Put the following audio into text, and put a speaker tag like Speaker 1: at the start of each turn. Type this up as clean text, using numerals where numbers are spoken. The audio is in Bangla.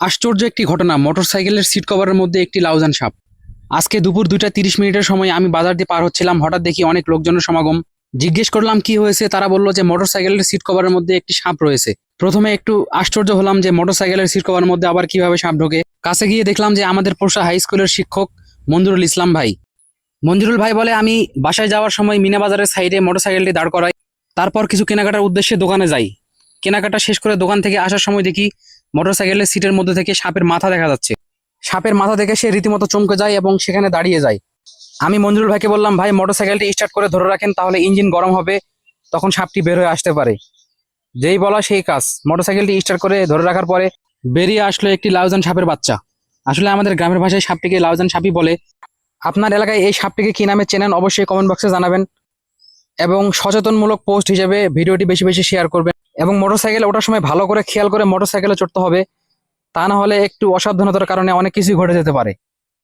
Speaker 1: আশ্চর্য একটি ঘটনা, মোটরসাইকেলের সিট কভারের মধ্যে একটি লাউজান সাপ। আজকে দুপুর 2টা 30 মিনিটের সময় আমি বাজার দিয়ে পার হচ্ছিলাম, হঠাৎ দেখি অনেক লোকজনের সমাগম। জিজ্ঞেস করলাম কি হয়েছে, তারা বলল যে মোটরসাইকেলের সিট কভারের মধ্যে একটি সাপ রয়েছে। প্রথমে একটু আশ্চর্য হলাম যে মোটরসাইকেলের সিট কভারের মধ্যে আবার কিভাবে সাপ ঢোকে। কাছে গিয়ে দেখলাম যে আমাদের পোষা হাই স্কুলের শিক্ষক মঞ্জুরুল ইসলাম ভাই। মঞ্জুরুল ভাই বলে, আমি বাসায় যাওয়ার সময় মিনা বাজারের সাইডে মোটরসাইকেলটি দাঁড় করাই, তারপর কিছু কেনাকাটার উদ্দেশ্যে দোকানে যাই। কেনাকাটা শেষ করে দোকান থেকে আসার সময় দেখি মোটরসাইকেলের সিটের মধ্যে থেকে সাপের মাথা দেখা যাচ্ছে। সাপের মাথা দেখে সে রীতিমতো চমকে যায় এবং সেখানে দাঁড়িয়ে যায়। আমি মঞ্জুরুল ভাইকে বললাম, ভাই মোটরসাইকেলটি স্টার্ট করে ধরে রাখেন, তাহলে ইঞ্জিন গরম হবে, তখন সাপটি বের হয়ে আসতে পারে। যেই বলা সেই কাজ, মোটরসাইকেলটি স্টার্ট করে ধরে রাখার পরে বেরিয়ে আসলো একটি লাউজান সাপের বাচ্চা। আসলে আমাদের গ্রামের ভাষায় সাপটিকে লাউজান সাপই বলে। আপনার এলাকায় এই সাপটিকে কি নামে চেনেন অবশ্যই কমেন্ট বক্সে জানাবেন, এবং সচেতনমূলক পোস্ট হিসেবে ভিডিওটি বেশি বেশি শেয়ার করবেন। এবং মোটরসাইকেল ওঠার সময় ভালো করে খেয়াল করে মোটরসাইকেলে চড়তে হবে, তা না হলে একটু অসাবধানতার কারণে অনেক কিছুই ঘটে যেতে পারে।